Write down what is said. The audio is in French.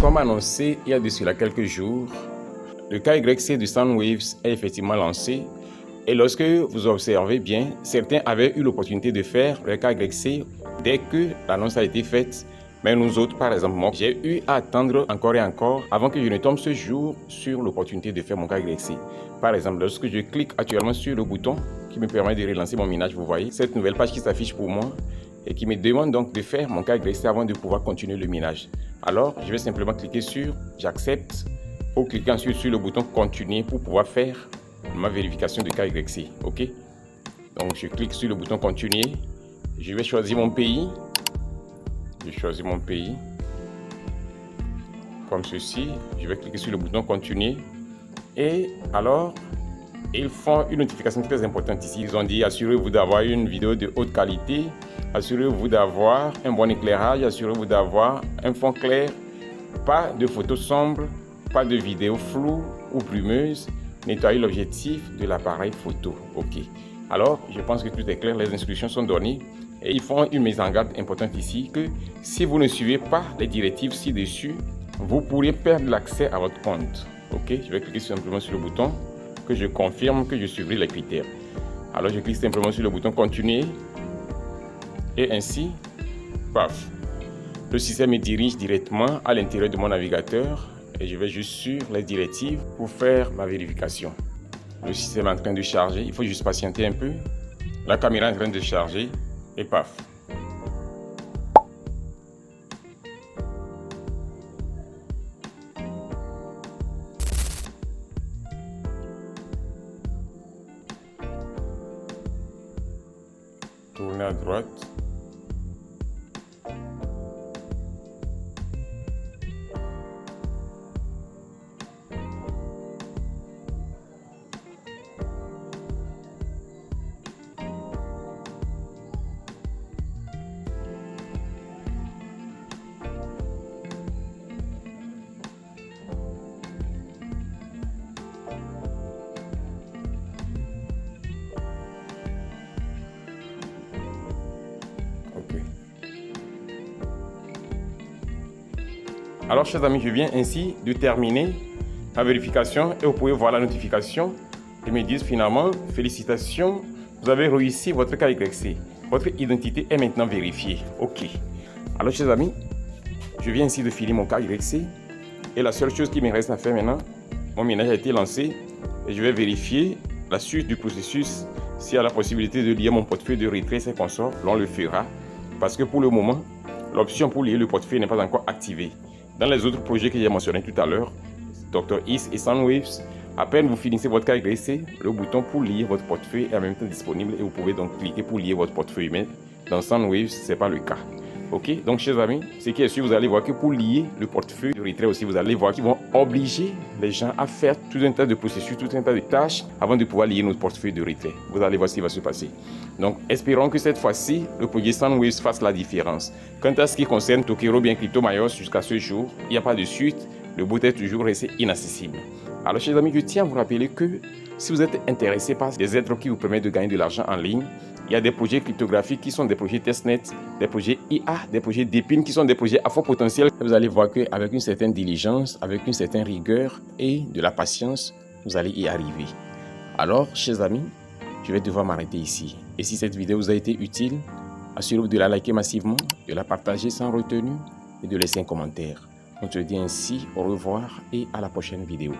Comme annoncé il y a de cela quelques jours, le KYC de Soundwaves est effectivement lancé. Et lorsque vous observez bien, certains avaient eu l'opportunité de faire le KYC dès que l'annonce a été faite. Mais nous autres, par exemple, moi, j'ai eu à attendre encore et encore avant que je ne tombe ce jour sur l'opportunité de faire mon KYC. Par exemple, lorsque je clique actuellement sur le bouton qui me permet de relancer mon minage, vous voyez cette nouvelle page qui s'affiche pour moi et qui me demande donc de faire mon KYC avant de pouvoir continuer le minage. Alors, je vais simplement cliquer sur « J'accepte » ou cliquer ensuite sur le bouton « Continuer » pour pouvoir faire ma vérification de KYC. OK? Donc, je clique sur le bouton « Continuer ». Je vais choisir mon pays. Je choisis mon pays. Comme ceci. Je vais cliquer sur le bouton « Continuer ». Et alors, ils font une notification très importante ici. Ils ont dit, assurez-vous d'avoir une vidéo de haute qualité, assurez-vous d'avoir un bon éclairage, assurez-vous d'avoir un fond clair, pas de photos sombres, pas de vidéos floues ou brumeuses, nettoyez l'objectif de l'appareil photo. OK. Alors, je pense que tout est clair, les instructions sont données et ils font une mise en garde importante ici que si vous ne suivez pas les directives ci-dessus, vous pourriez perdre l'accès à votre compte. OK, je vais cliquer simplement sur le bouton que je confirme que je suivrai les critères. Alors je clique simplement sur le bouton continuer et ainsi, paf, le système me dirige directement à l'intérieur de mon navigateur et je vais juste sur les directives pour faire ma vérification. Le système est en train de charger, il faut juste patienter un peu. La caméra est en train de charger et paf. Tournez à droite. Alors, chers amis, je viens ainsi de terminer la vérification et vous pouvez voir la notification et me disent finalement, félicitations, vous avez réussi votre KYC. Votre identité est maintenant vérifiée. OK. Alors, chers amis, je viens ainsi de finir mon KYC et la seule chose qui me reste à faire maintenant, mon minage a été lancé et je vais vérifier la suite du processus. S'il y a la possibilité de lier mon portefeuille de retrait, c'est consorts, l'on le fera parce que pour le moment, l'option pour lier le portefeuille n'est pas encore activée. Dans les autres projets que j'ai mentionnés tout à l'heure, Dr. East et Soundwaves, à peine vous finissez votre KYC, le bouton pour lier votre portefeuille est en même temps disponible et vous pouvez donc cliquer pour lier votre portefeuille. Mais dans Soundwaves, ce n'est pas le cas. OK? Donc, chers amis, ce qui est sûr, vous allez voir que pour lier le portefeuille de retrait aussi, vous allez voir qu'ils vont obliger les gens à faire tout un tas de processus, tout un tas de tâches avant de pouvoir lier notre portefeuille de retrait. Vous allez voir ce qui va se passer. Donc, espérons que cette fois-ci, le projet Soundwaves fasse la différence. Quant à ce qui concerne Tokero bien CryptoMayos, jusqu'à ce jour, il n'y a pas de suite. Le bot est toujours resté inaccessible. Alors, chers amis, je tiens à vous rappeler que si vous êtes intéressé par des airdrops qui vous permettent de gagner de l'argent en ligne, il y a des projets cryptographiques qui sont des projets testnet, des projets IA, des projets DePIN qui sont des projets à fort potentiel. Vous allez voir qu'avec une certaine diligence, avec une certaine rigueur et de la patience, vous allez y arriver. Alors, chers amis, je vais devoir m'arrêter ici. Et si cette vidéo vous a été utile, assurez-vous de la liker massivement, de la partager sans retenue et de laisser un commentaire. On se dit ainsi au revoir et à la prochaine vidéo.